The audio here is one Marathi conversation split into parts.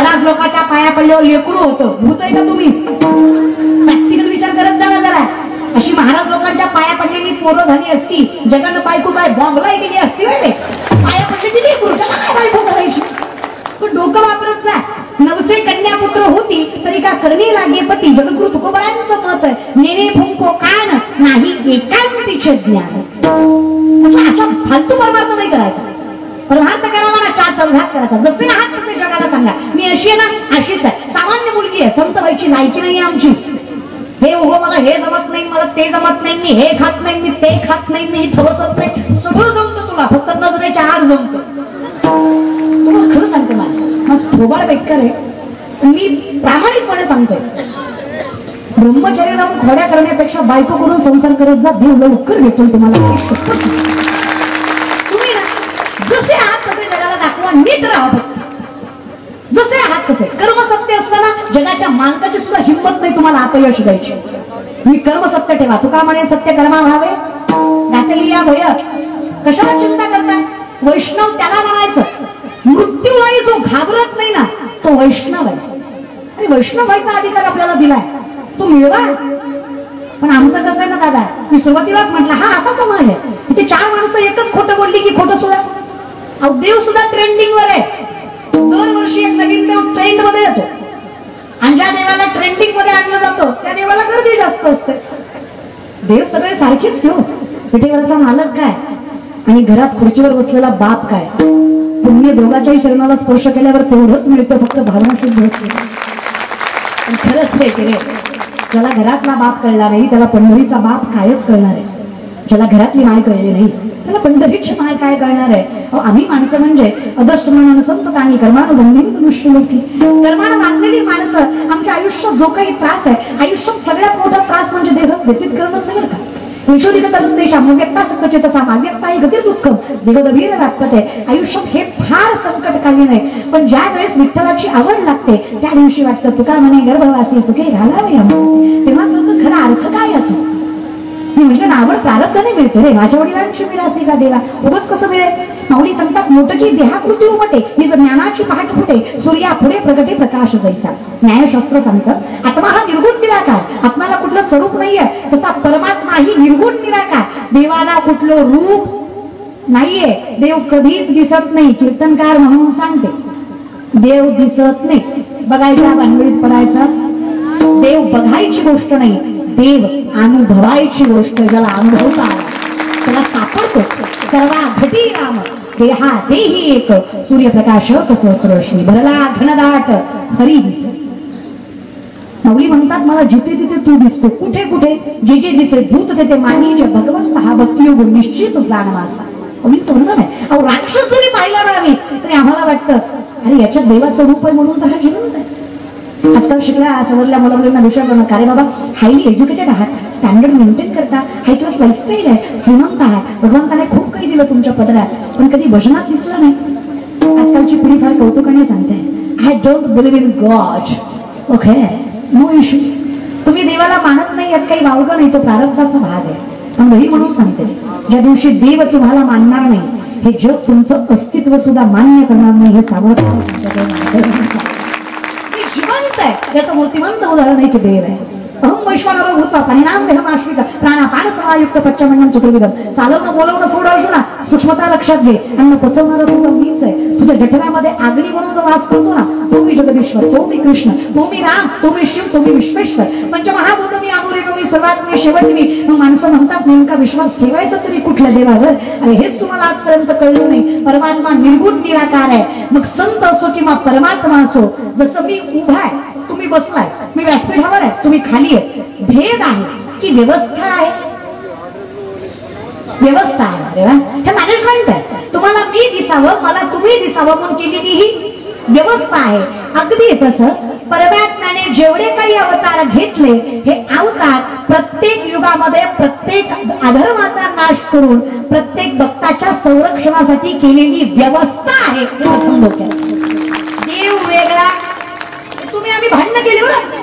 महाराज लोकांच्या पाया पडल्यावर लेकरू होतं, भूत आहे का तुम्ही? प्रॅक्टिकल विचार करत जाणार जरा. अशी महाराज लोकांच्या पाया पडलेली पोरं झाली असती, जगानं बायको काय बॉम्बला गेली असती वय पाया पडले ती लेकरू, त्याला काय बायको करायची? पण डोकं वापरत जा. नवसे कन्या पुत्र होती तरी का करणे लागे पती, जगद्गुरु तुकोबरायांचं मत आहे. नेणे फुंको कान नाही एकांतीचे ज्ञान. असा फालतू परमार्थ नाही करायचा. परमार्थ करा म्हणा, चा चौघात करायचा. जसे आहात तसे जगाला सांगा, मी अशी आहे ना अशीच आहे. सामान्य मुलगी आहे, संत व्हायची लायकी नाही आमची. हे हो मला हे जमत नाही, मला ते जमत नाही, मी हे खात नाही, मी ते खात नाही, मी इथं बसत नाही. सगळं जमतं तुला, फक्त नजरेच्या आड जमतं. तुम्हाला खरं सांगते, माझं थोबाड बेकार आहे, मी प्रामाणिकपणे सांगते. ब्रह्मचर्य लावून खोड्या करण्यापेक्षा बायको करून संसार करत जा, देव लवकर भेटून तुम्हाला. तुम्ही ना जसे आहात तसे जगाला दाखवा, नीट राहा. फक्त जसे आहात तसे. कर्म सत्य असताना जगाच्या मालकाची सुद्धा हिंमत नाही तुम्हाला अपयश द्यायची. तुम्ही कर्म सत्य ठेवा. तुका म्हणे सत्य कर्मा व्हावे घातली या भय. कशाला चिंता करताय? वैष्णव त्याला म्हणायचं, मृत्यूलाही जो घाबरत नाही ना तो वैष्णव आहे. आणि वैष्णव व्हायचा अधिकार आपल्याला दिलाय, तो मिळवा. पण आमचं कसं आहे ना दादा, मी सुरुवातीलाच म्हटलं हा असा समाज आहे. इथे 4 माणसं एकच खोटं बोलली की खोटं सुद्धा. अहो देव सुद्धा ट्रेंडिंग वर आहे. दरवर्षी एक नवीन देव ट्रेंड मध्ये येतो, आणि ज्या देवाला ट्रेंडिंग मध्ये आणलं जातं त्या देवाला गर्दी जास्त असते. देव सगळे सारखेच घेऊ. विठेवरचा मालक काय आणि घरात खुर्चीवर बसलेला बाप काय. पुण्य दोघाच्याही चरणाला स्पर्श केल्यावर तेवढंच मिळतं, फक्त भावना शुद्ध असते. खरंच आहे की रे, ज्याला घरातला बाप कळला नाही त्याला पंढरीचा बाप कायच कळणार आहे. ज्याला घरातली माय कळली नाही त्याला पंढरीची माय काय कळणार आहे. आम्ही माणसं म्हणजे अदष्ट म्हणून संततानी कर्मानुबंधी मनुष्य लोकी. कर्मानं बांधलेली माणसं. आमच्या आयुष्यात जो काही त्रास आहे, आयुष्यात सगळ्यात मोठा त्रास म्हणजे देह व्यतीत करणं सगळं का. व्यक्ता सत्तचेतसा व्यक्ता ही गती दुःखम दिगदभीर व्यापते. आयुष्यात हे फार संकटकालीन आहे. पण ज्या वेळेस विठ्ठलाची आवड लागते त्या दिवशी वाटतं तुका म्हणे गर्भवासी सुखे घालावे, तेव्हा कळतं खरा अर्थ काय याचा. मी म्हटलं ना आवड प्रारब्धाने मिळते रे. माझ्या वडिलांची मिळासी का देवा, उगाच कसं मिळेल. माऊली सांगतात मोठकी देहाकृती उमटे निज ज्ञानाची पहाट फुटे, सूर्या पुढे प्रगटे प्रकाश जैसा. न्यायशास्त्र सांगतात आत्मा हा निर्गुण निराकार. आत्माला कुठलं स्वरूप नाहीये, तसा परमात्मा ही निर्गुण निराकार. देवाला कुठलं रूप नाहीये. देव कधीच दिसत नाही. कीर्तनकार म्हणून सांगते देव दिसत नाही. बघायच्या भानगडीत पडायचं. देव बघायची गोष्ट नाही, देव अनुभवायची गोष्ट. ज्याला अनुभवता त्याला सापडतो. सर्वा घटी राम देहा देही एक, सूर्यप्रकाश कसवस्त्रश्मी भरला घनदाट हरी दिस. माऊली म्हणतात मला जिथे तिथे तू दिसतो. कुठे कुठे जे जे दिसे भूत तेथे मानी जे भगवंत हा भक्तियोग निश्चित जाण माझा. माऊलींचं म्हणणं आहे. अहो राक्षस जरी पाहिला ना आम्ही तरी आम्हाला वाटतं अरे याच्यात देवाचं रूप आहे म्हणून तर हा जिवंत आहे. आजकाल शिकल्या सवरल्या मुलामुलींना विचार करणं का रे बाबा हायली एज्युकेटेड आहात, स्टँडर्ड मेंटेन करता, हाय क्लास लाईफस्टाईल आहे, श्रीमंत आहात, भगवंताने खूप काही दिलं तुमच्या पदरात, पण कधी भजनात दिसलं नाही. आजकालची पिढी फार कौतुकाने सांगते I don't believe in God. Okay no issue. तुम्ही देवाला मानत नाही यात काही वावगं नाही, तो प्रारब्धाचा भाग आहे. पण घरी म्हणून सांगते ज्या दिवशी देव तुम्हाला मानणार नाही हे जग तुमचं अस्तित्व सुद्धा मान्य करणार नाही. हे सावधान सांगते. जिवंत आहे त्याचं मूर्तिमंत उदाहरण आहे की देव आहे. अहम वैश्वानरो भूत्वा परिणाम देहम आश्रित प्राणापान समायुक्त पच्चमंडम चतुर्विधम. चालवणं बोलवणं सोड अर्जुना, सूक्ष्मता लक्षात घे. अन्न पचवणारा तुझा मीच आहे. तुझ्या जठरामध्ये आग्नी म्हणून जो वास करतो ना तो मी जगदीश्वर, तो मी कृष्ण, तो मी राम, तो मी शिव, तो मी विश्वेश्वर. पंचमहाभूत मी आमुरीनो मी सर्वात मी शेवट मी. मग माणसं म्हणतात नेमका विश्वास ठेवायचा तरी कुठल्या देवावर. अरे हेच तुम्हाला आजपर्यंत कळलं नाही. परमात्मा निर्गुण निराकार आहे. मग संत असो किंवा परमात्मा असो, जसं मी उभा आहे तुम्ही बसलाय, मी व्यासपीठावर आहे तुम्ही खाली आहे, भेद आहे की व्यवस्था आहे. व्यवस्था आहे. हे मॅनेजमेंट आहे. तुम्हाला मी दिसावं मला तुम्ही दिसावं म्हणून केलेली ही व्यवस्था आहे. अगदी तसं परमात्म्याने जेवढे काही अवतार घेतले हे अवतार प्रत्येक युगामध्ये प्रत्येक अधर्माचा नाश करून प्रत्येक भक्ताच्या संरक्षणासाठी केलेली व्यवस्था आहे. प्रथम डोक्यात देव वेगळा. तुम्ही आम्ही भांडणं केली बरं.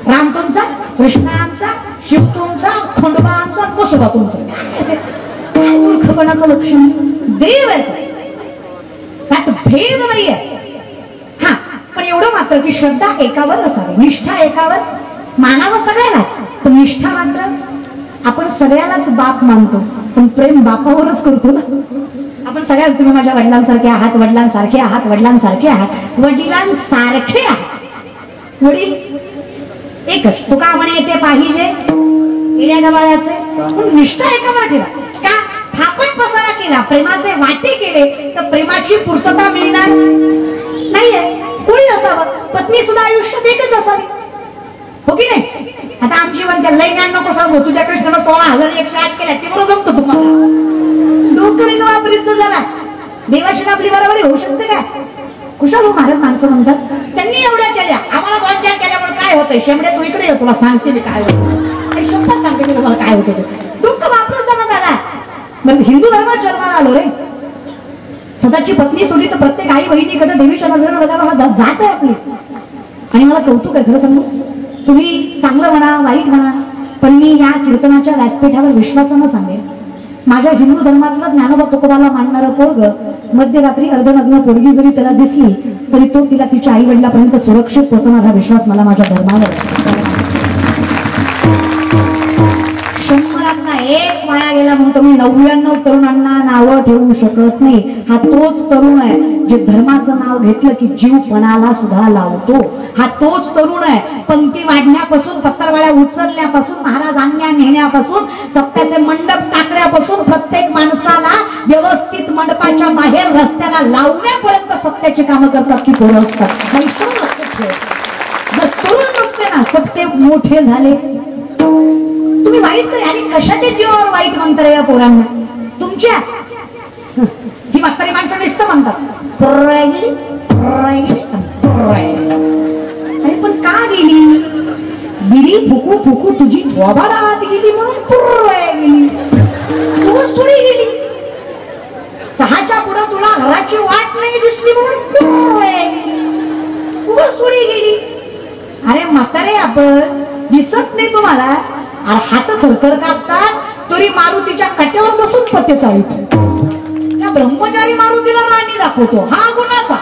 राम तुमचा, कृष्ण आमचा, शिव तुमचा, खंडोबा आमचा, कसोबा तुमचा. काय मूर्खपणाचं लक्षण. देव आहे त्यात भेद नाहीये. हा पण एवढं मात्र की श्रद्धा एकावर असावी, निष्ठा एकावर मानावं सगळ्यालाच, पण निष्ठा मात्र आपण सगळ्यालाच बाप मानतो, पण प्रेम बापावरच करतो ना. आपण सगळ्यात तुम्ही माझ्या वडिलांसारखे आहात, वडिलांसारखे आहात, वडिलांसारखे आहात, वडिलांसारखे आहात. वडील एकच, तू का म्हणे येते पाहिजे गेल्या गबाळ्याचे, पण निष्ठा एकावर ठेवा. का थापट पसारा केला, प्रेमाचे वाटे केले तर प्रेमाची पूर्तता मिळणार नाहीये. कोणी असावं, पत्नी सुद्धा आयुष्यात एकच असावी, हो की नाही. आता आमची म्हणते लई ज्ञान नको सांगू, तुझ्या कृष्णानं 16,108 केल्या, ते बरोबर जमतं तुम्हाला. डोकं वेगळं वापरीचं जरा, देवाची आपली बरोबरी होऊ शकते काय. कुशाल महाराज माणसं म्हणतात त्यांनी एवढ्या केल्या, आम्हाला 2-4 केल्यामुळे काय होतंय. शेमड्या तू इकडे ये, तुला सांगते मी काय होतं, शब्द सांगते मी तुम्हाला काय होते. डोकं वापरूचं ना दादा. मग हिंदू धर्मात जन्माला आलो रे, स्वतःची पत्नी सोडली तर प्रत्येक आई बहिणीकडे देवीच्या नजरेनं बघावं हा जात आहे आपली. आणि मला कौतुक आहे खरं सांगू, तुम्ही चांगलं म्हणा वाईट म्हणा, पण मी या कीर्तनाच्या व्यासपीठावर विश्वासानं सांगेन, माझ्या हिंदू धर्मातलं ज्ञानोबा तुकोबाला मानणारं पोरग मध्यरात्री अर्धनग्न पोरगी जरी त्याला दिसली तरी तो तिला तिच्या आई वडिलापर्यंत सुरक्षित पोहोचवणार, हा विश्वास मला माझ्या धर्मावर. शंभरातला एक वाया गेला म्हणून तुम्ही 99 तरुणांना नावं ठेवू शकत नाही. हा तोच तरुण आहे जे धर्माचं नाव घेतलं की जीव पणाला सुद्धा लावतो. हा तोच तरुण आहे पंक्ती वाढण्यापासून, पत्तरवाळ्या उचलण्यापासून, महाराज आणण्या नेण्यापासून, सप्त्याचे मंडप टाकण्यापासून, प्रत्येक माणसाला व्यवस्थित मंडपाच्या बाहेर रस्त्याला लावण्यापर्यंत सप्त्याची कामं करतात ती पोरं असतात. जर तरुण नसते ना, सप्ते मोठे झाले. तुम्ही वाईट तरी आणि कशाच्या जीवावर वाईट म्हणता या पोरांना. तुमच्या ही म्हातारी माणसं नुसतं म्हणतात अरे पण का गेली, बिडी फुकू फुकू तुझी थोबाडा आत गेली म्हणून गेली, तूच थोडी गेली. 6च्या पुढं तुला घराची वाट नाही दिसली म्हणून गेली, तूच थोडी गेली. अरे म्हातारे आपण दिसत नाही तुम्हाला, अरे हात थरथर कापतात तरी मारुतीच्या कट्यावर बसून पत्ते चालतो. त्या ब्रह्मचारी मारुतीला राणी दाखवतो, हा गुन्हाचा.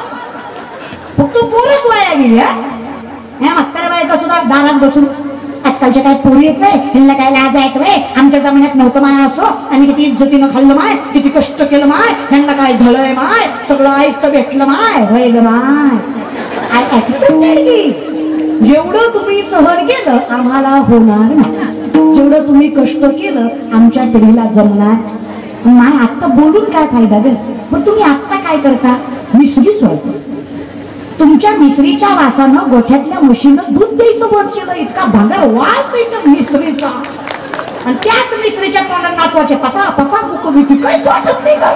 फक्त पोरच वाया गेली. ह्या म्हाताऱ्या बायका सुद्धा दारात बसून, आजकालच्या काय पोरी येत नाही, ह्यांना काय लाज आहेत वय, आमच्या जमान्यात नव्हतं माय असं, आम्ही किती इज्जतीनं खाल्लं माय, किती कष्ट केलं माय, ह्यांना काय झालंय माय, सगळं ऐकतं भेटलं माय, होय ग माय. आय ऍक्सेप्टेड की जेवढं तुम्ही सहन केलं आम्हाला होणार नाही, जेवढं तुम्ही कष्ट केलं आमच्या पिढीला जमणार नाही. आता बोलून काय फायदा ग. पण तुम्ही आता काय करता, मिसरी चोळता. तुमच्या मिसरीच्या वासानं गोठ्यातल्या म्हशीनं दूध द्यायचं बंद केलं. इतका भांगार वास आहे मिसरीचा, आणि त्याच मिसरीच्या तोंडात नातवाचे पचा पचा मुक भीती काहीच वाटत नाही का.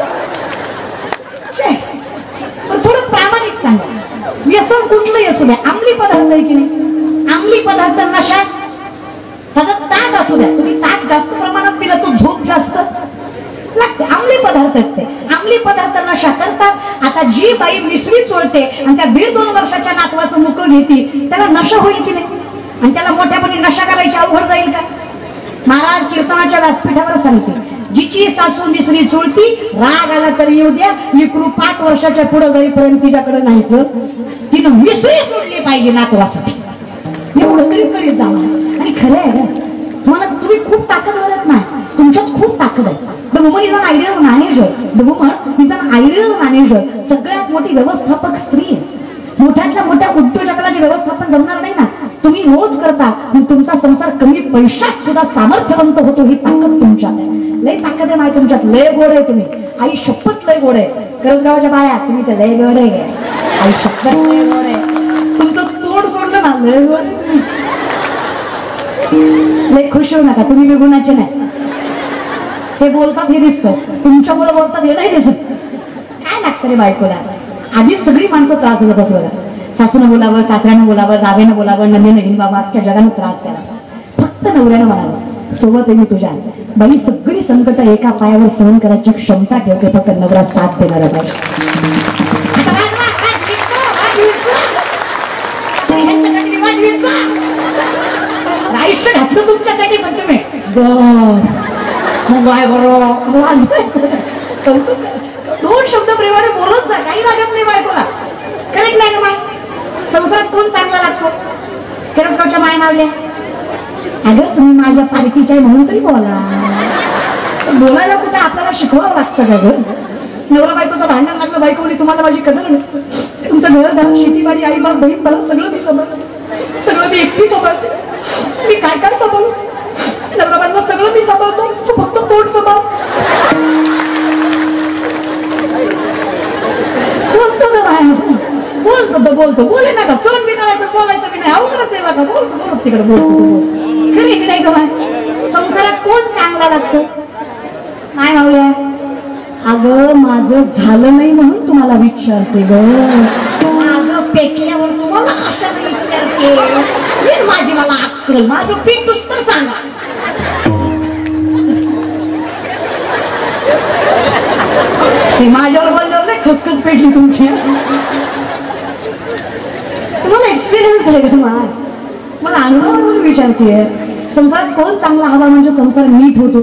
पण थोडं प्रामाणिक सांगा, व्यसन कुठलंही असू द्या, अंमली पदार्थ आहे की नाही, अंमली पदार्थ नशा, सतत ताक असू द्या, तुम्ही ताक जास्त प्रमाणात पिलं तो झोप जास्त लागते. अंमली पदार्थ आहेत ते, अंमली पदार्थ नशा करतात. आता जी बाई मिसरी चोळते आणि त्या 1.5-2 वर्षाच्या नातवाचं मुक घेती, त्याला नशा होईल की नाही, आणि त्याला मोठ्यापणी नशा करायची अवघड जाईल का. महाराज कीर्तनाच्या व्यासपीठावर सांगते, जिची सासू मिसरी चोळती, राग आला तरी येऊ द्या, लेकरू 5 वर्षाच्या पुढे जाईपर्यंत तिच्याकडे नाहीचं, तिनं मिसरी सोडली पाहिजे नातवासाठी. एवढं तरी करीत जावा. आणि खरं आहे ना, तुम्हाला तुम्ही खूप ताकद वरत नाही, तुमच्यात खूप ताकद आहे. The woman is an ideal manager, the woman is an ideal manager. सगळ्यात मोठी व्यवस्थापक स्त्री आहे. मोठ्यातल्या मोठ्या उद्योजकाला जे व्यवस्थापन जमणार नाही ना, तुम्ही रोज करता, पण तुमचा संसार कमी पैशात सुद्धा सामर्थ्यवंत होतो. ही ताकद तुमच्यात आहे, लय ताकद आहे माय तुमच्यात, लय गोड आहे तुम्ही. आई शपथ लय गोड आहे. करसगावच्या बाया तुम्ही तर लय गोड आहे, आई शपथ लय गोड आहे. तुमचं तोंड सोडलं ना लय गोड आहे. लय खुश होऊ नका, तुम्ही निगुणाचे नाही. हे बोलतात हे दिसतं, तुमच्यामुळे बोलतात हे नाही दिसत. काय लागतं रे बायकोला. आधीच सगळी माणसं त्रास देत असं बघा. सासूनं बोलावं, सासऱ्यानं बोलावं, जावेनं बोलावं, नंदेनं घेऊन बाबा, अख्ख्या जगानं त्रास द्यावा. फक्त नवऱ्यानं म्हणावं, सोबत आहे मी तुझ्या. बाई सगळी संकट एका पायावर सहन करायची क्षमता ठेवते, फक्त नवरा साथ देणारा पाहिजे. आयुष्य घातलं तुमच्यासाठी, पण तुम्ही काय बरोबर 2 शब्द प्रेमाने बोलत जा, काही लागत नाही बायकोला. करेक्ट नाही का. संसारात मावल्या अगं तुम्ही माझ्या पार्टीच्या म्हणून तरी बोला. बोलायला कुठे आपल्याला शिकवावं लागतं का ग? नवरा बायकोचं भांडण लागलं बायकोनी तुम्हाला माझी कदर नाही. तुमचं घरदार शेतीवाडी आई बाप बहीण मला सगळं मी सांभाळते. सगळं मी एकटी सांभाळते. मी काय काय सांभाळू? नवरा बायकोला सगळं मी सांभाळतो. तू फक्त तोंड सांभाळ. बोलतो का बाहेर? बोलतो बोले ना का? सण बी करायचं बोलायचं बी नाही. अवघडच आहे का? बोल तिकडे बोल. खरं इकडे आहे का बाय? संसारात कोण चांगला लागतं? नाही मावल्या अगं माझं झालं नाही म्हणून तुम्हाला विचारते ग. माझं पेटल्यावर तुम्हाला कशाला विचारते? माझी मला अक्कल माझं पीठ तर सांगा. माझ्यावर बोलल्यावर लय खसखस पेटली तुमची. तुम्हाला एक्सपिरियन्स आहे का? मला अनुभव विचारते. संसारात कोण चांगला हवा म्हणजे संसार नीट होतो.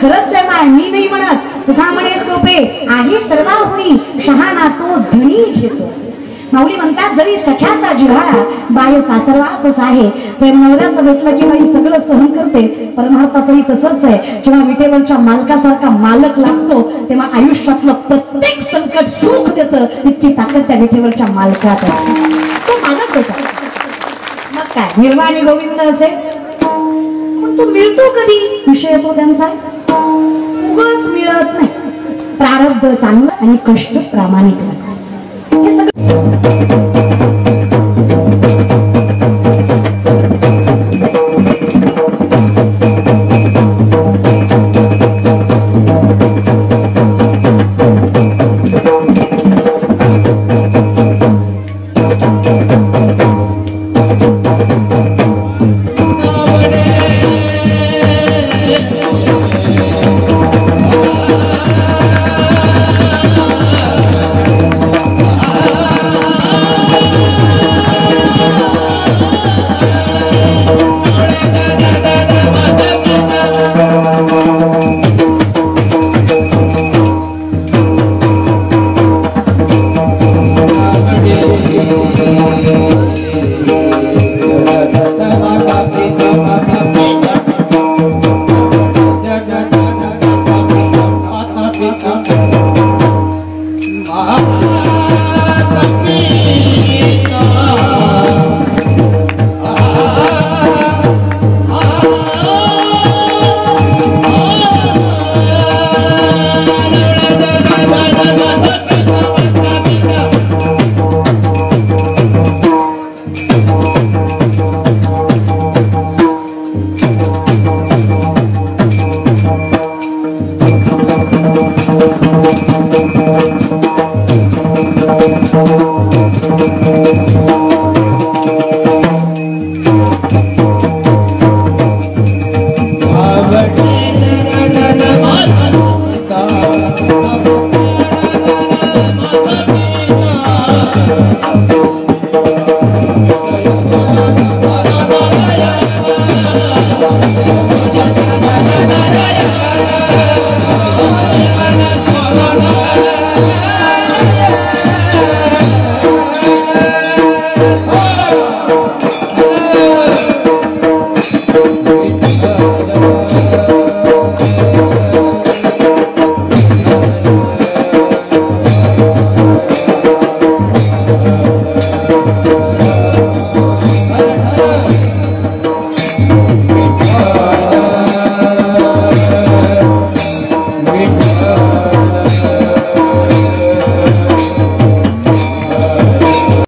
खरंच आहे मा मी नाही म्हणत. तुका म्हणे सोपे आहे सर्वाहुरी शहाणा तो धणी घेतो. माऊली म्हणतात जरी सख्याचा जिव्हाळा बाय सासरवास आहे. प्रेम नवऱ्याचं भेटलं की बाई सगळं सहन करते. परमार्थाचंही तसंच आहे. जेव्हा विटेवरच्या मालकासारखा मालक लागतो तेव्हा आयुष्यातलं प्रत्येक संकट सुख देतं. इतकी ताकद त्या विटेवरच्या मालकात असते. तो मालक देतो. मग काय निर्वाणी गोविंद असेल पण तो मिळतो कधी? विषय येतो त्यांचा उगाच मिळत नाही. प्रारब्ध चांगलं आणि कष्ट प्रामाणिक हे सगळं. Thank you.